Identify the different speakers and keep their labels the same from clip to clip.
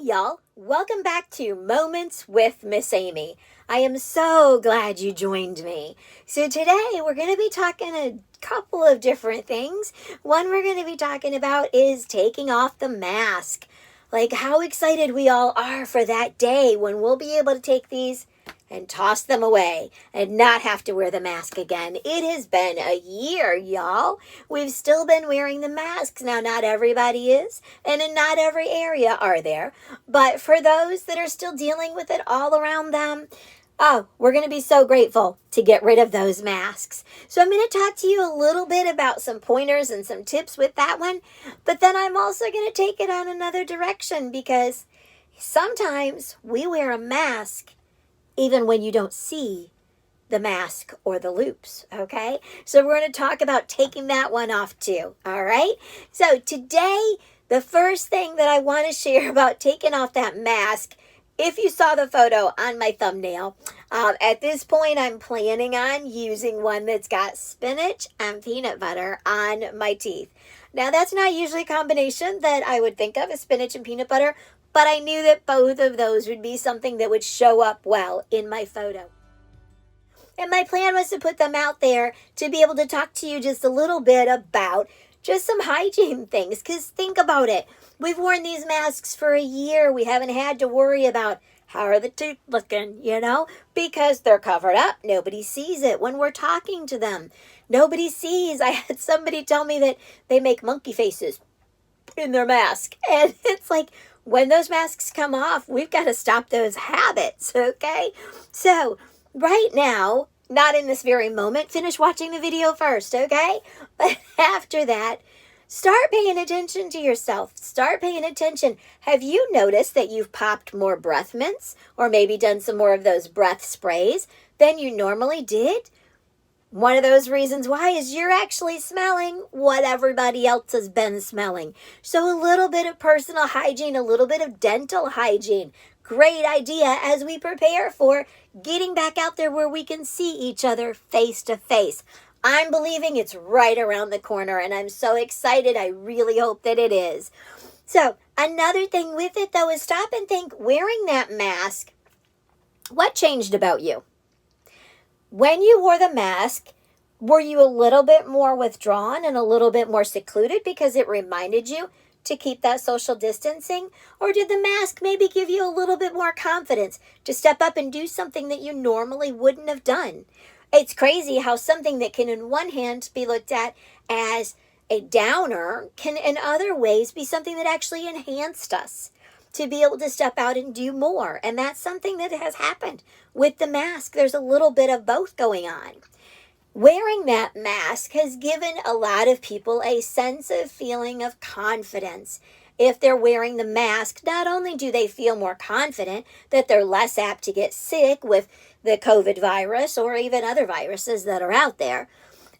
Speaker 1: y'all. Welcome back to Moments with Miss Amy. I am so glad you joined me. So today we're going to be talking a couple of different things. One we're going to be talking about is taking off the mask. Like how excited we all are for that day when we'll be able to take these and toss them away and not have to wear the mask again. It has been a year, y'all. We've still been wearing the masks. Now, not everybody is, and in not every area are there. But for those that are still dealing with it all around them, oh, we're going to be so grateful to get rid of those masks. So I'm going to talk to you a little bit about some pointers and some tips with that one. But then I'm also going to take it on another direction because sometimes we wear a mask even when you don't see the mask or the loops, okay? So we're going to talk about taking that one off too, all right? So today, the first thing that I want to share about taking off that mask, if you saw the photo on my thumbnail, at this point I'm planning on using one that's got spinach and peanut butter on my teeth. Now that's not usually a combination that I would think of as spinach and peanut butter, but I knew that both of those would be something that would show up well in my photo. And my plan was to put them out there to be able to talk to you just a little bit about just some hygiene things. Because think about it. We've worn these masks for a year. We haven't had to worry about how are the teeth looking, because they're covered up. Nobody sees it when we're talking to them. Nobody sees. I had somebody tell me that they make monkey faces in their mask. And it's like, when those masks come off, we've got to stop those habits, okay? So, right now, not in this very moment, finish watching the video first, okay? But after that, start paying attention to yourself. Start paying attention. Have you noticed that you've popped more breath mints or maybe done some more of those breath sprays than you normally did? One of those reasons why is you're actually smelling what everybody else has been smelling. So a little bit of personal hygiene, a little bit of dental hygiene. Great idea as we prepare for getting back out there where we can see each other face to face. I'm believing it's right around the corner and I'm so excited. I really hope that it is. So another thing with it though is stop and think, wearing that mask, what changed about you? When you wore the mask, were you a little bit more withdrawn and a little bit more secluded because it reminded you to keep that social distancing? Or did the mask maybe give you a little bit more confidence to step up and do something that you normally wouldn't have done? It's crazy how something that can in one hand be looked at as a downer can in other ways be something that actually enhanced us to be able to step out and do more. And that's something that has happened with the mask. There's a little bit of both going on. Wearing that mask has given a lot of people a sense of feeling of confidence. If they're wearing the mask, not only do they feel more confident that they're less apt to get sick with the COVID virus or even other viruses that are out there,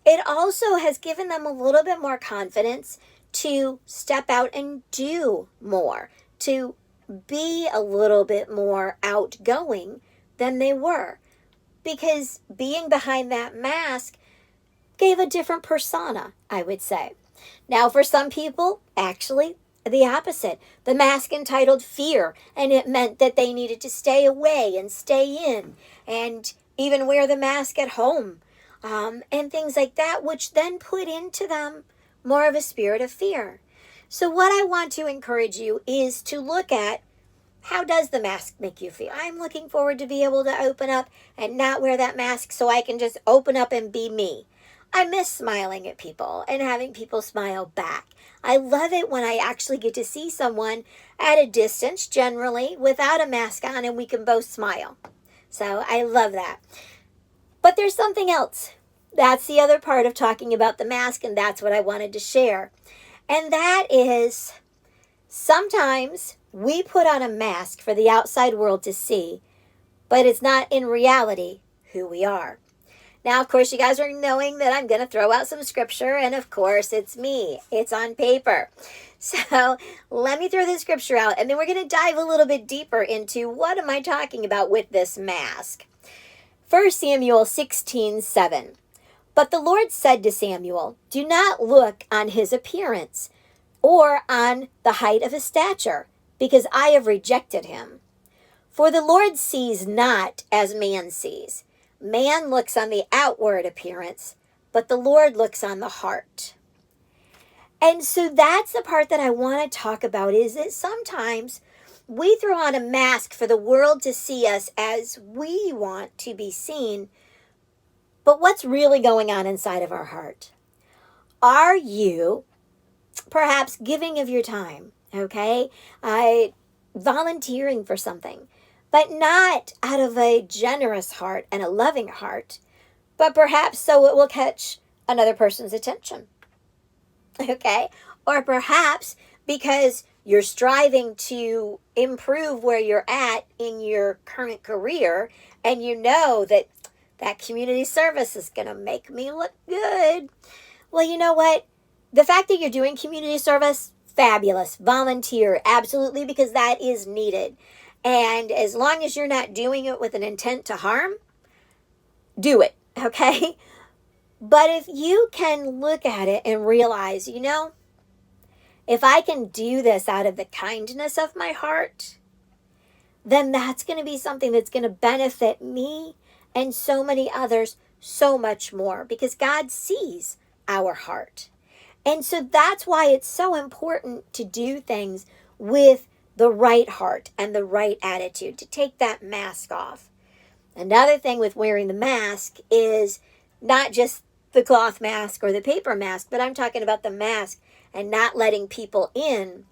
Speaker 1: it also has given them a little bit more confidence to step out and do more, to be a little bit more outgoing than they were. Because being behind that mask gave a different persona, I would say. Now, for some people, actually, the opposite. The mask entitled fear, and it meant that they needed to stay away and stay in, and even wear the mask at home, and things like that, which then put into them more of a spirit of fear. So what I want to encourage you is to look at, how does the mask make you feel? I'm looking forward to be able to open up and not wear that mask so I can just open up and be me. I miss smiling at people and having people smile back. I love it when I actually get to see someone at a distance, generally, without a mask on, and we can both smile. So I love that. But there's something else. That's the other part of talking about the mask, and that's what I wanted to share. And that is, sometimes we put on a mask for the outside world to see, but it's not in reality who we are. Now, of course, you guys are knowing that I'm going to throw out some scripture, and of course, it's me. It's on paper. So let me throw the scripture out, and then we're going to dive a little bit deeper into what am I talking about with this mask. 1 Samuel 16:7. But the Lord said to Samuel, do not look on his appearance or on the height of his stature, because I have rejected him. For the Lord sees not as man sees. Man looks on the outward appearance, but the Lord looks on the heart. And so that's the part that I want to talk about, is that sometimes we throw on a mask for the world to see us as we want to be seen. But what's really going on inside of our heart? Are you perhaps giving of your time, okay? Volunteering for something, but not out of a generous heart and a loving heart, but perhaps so it will catch another person's attention, okay? Or perhaps because you're striving to improve where you're at in your current career, and you know that community service is going to make me look good. Well, you know what? The fact that you're doing community service, fabulous. Volunteer, absolutely, because that is needed. And as long as you're not doing it with an intent to harm, do it, okay? But if you can look at it and realize, if I can do this out of the kindness of my heart, then that's going to be something that's going to benefit me and so many others so much more, because God sees our heart. And so that's why it's so important to do things with the right heart and the right attitude, to take that mask off. Another thing with wearing the mask is not just the cloth mask or the paper mask, but I'm talking about the mask and not letting people in.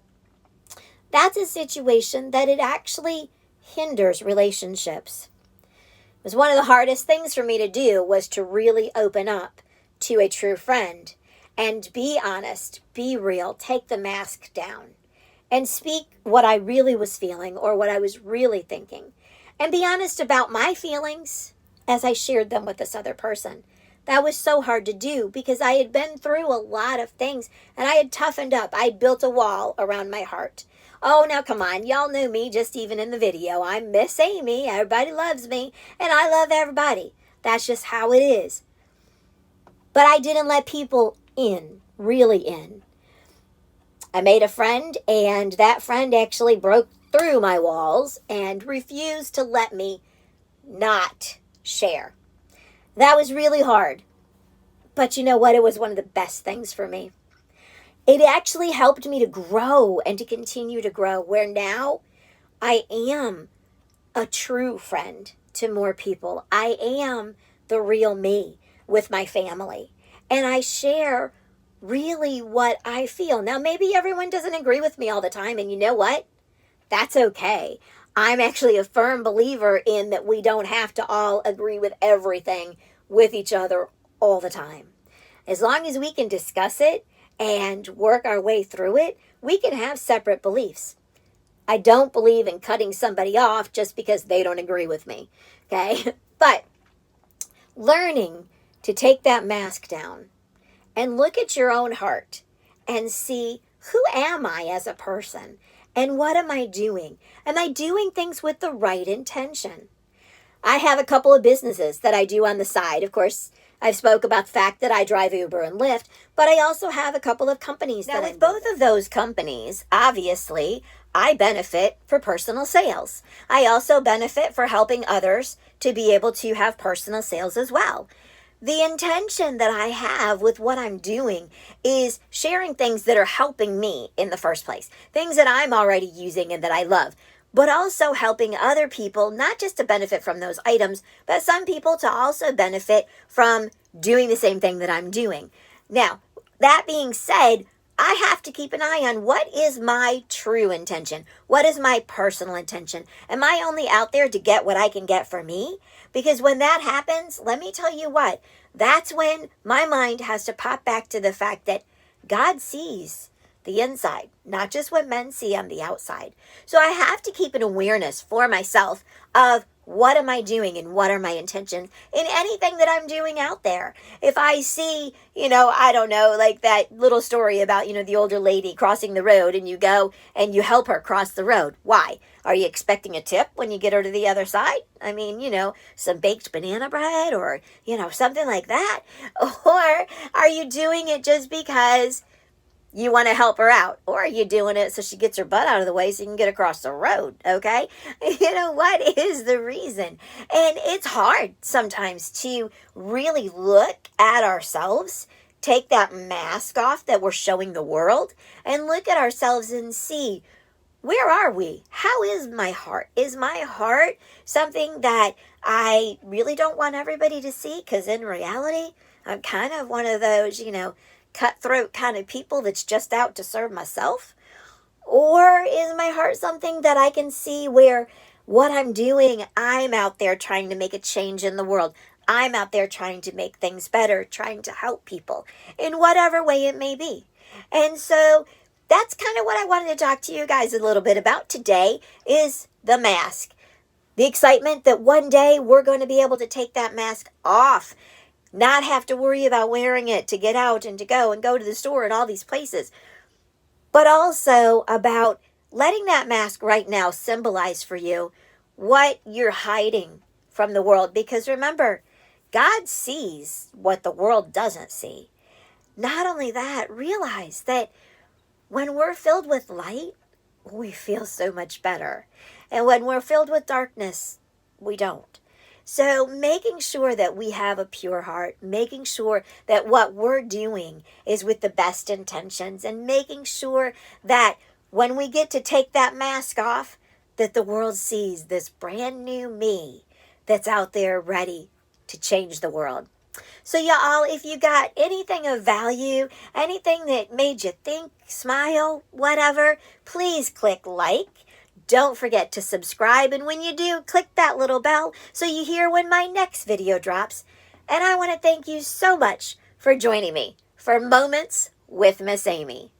Speaker 1: That's a situation that it actually hinders relationships. It was one of the hardest things for me to do, was to really open up to a true friend and be honest, be real, take the mask down and speak what I really was feeling or what I was really thinking, and be honest about my feelings as I shared them with this other person. That was so hard to do because I had been through a lot of things and I had toughened up. I had built a wall around my heart. Oh, now come on. Y'all knew me just even in the video. I'm Miss Amy. Everybody loves me and I love everybody. That's just how it is. But I didn't let people in, really in. I made a friend, and that friend actually broke through my walls and refused to let me not share. That was really hard. But you know what? It was one of the best things for me. It actually helped me to grow and to continue to grow, where now I am a true friend to more people. I am the real me with my family. And I share really what I feel. Now, maybe everyone doesn't agree with me all the time. And you know what? That's okay. I'm actually a firm believer in that we don't have to all agree with everything with each other all the time. As long as we can discuss it and work our way through it, we can have separate beliefs. I don't believe in cutting somebody off just because they don't agree with me. Okay? But learning to take that mask down and look at your own heart and see, who am I as a person? And what am I doing? Am I doing things with the right intention? I have a couple of businesses that I do on the side. Of course, I've spoke about the fact that I drive Uber and Lyft, but I also have a couple of companies. Now, with both of those companies, obviously, I benefit for personal sales. I also benefit for helping others to be able to have personal sales as well. The intention that I have with what I'm doing is sharing things that are helping me in the first place, things that I'm already using and that I love, but also helping other people, not just to benefit from those items, but some people to also benefit from doing the same thing that I'm doing. Now, that being said, I have to keep an eye on what is my true intention. What is my personal intention? Am I only out there to get what I can get for me? Because when that happens, let me tell you what, that's when my mind has to pop back to the fact that God sees the inside, not just what men see on the outside. So I have to keep an awareness for myself of what am I doing and what are my intentions in anything that I'm doing out there. If I see, I don't know, like that little story about, the older lady crossing the road and you go and you help her cross the road. Why? Are you expecting a tip when you get her to the other side? I mean, some baked banana bread or, something like that. Or are you doing it just because you want to help her out, or are you doing it so she gets her butt out of the way so you can get across the road? Okay. What is the reason? And it's hard sometimes to really look at ourselves, take that mask off that we're showing the world, and look at ourselves and see, where are we? How is my heart? Is my heart something that I really don't want everybody to see? Because in reality, I'm kind of one of those, cutthroat kind of people that's just out to serve myself. Or is my heart something that I can see where what I'm doing, I'm out there trying to make a change in the world. I'm out there trying to make things better, trying to help people in whatever way it may be. And so that's kind of what I wanted to talk to you guys a little bit about today is the mask. The excitement that one day we're going to be able to take that mask off, not have to worry about wearing it to get out and to go to the store and all these places, but also about letting that mask right now symbolize for you what you're hiding from the world. Because remember, God sees what the world doesn't see. Not only that, realize that when we're filled with light, we feel so much better. And when we're filled with darkness, we don't. So making sure that we have a pure heart, making sure that what we're doing is with the best intentions, and making sure that when we get to take that mask off, that the world sees this brand new me that's out there ready to change the world. So y'all, if you got anything of value, anything that made you think, smile, whatever, please click like. Don't forget to subscribe, and when you do, click that little bell so you hear when my next video drops. And I want to thank you so much for joining me for Moments with Miss Amy.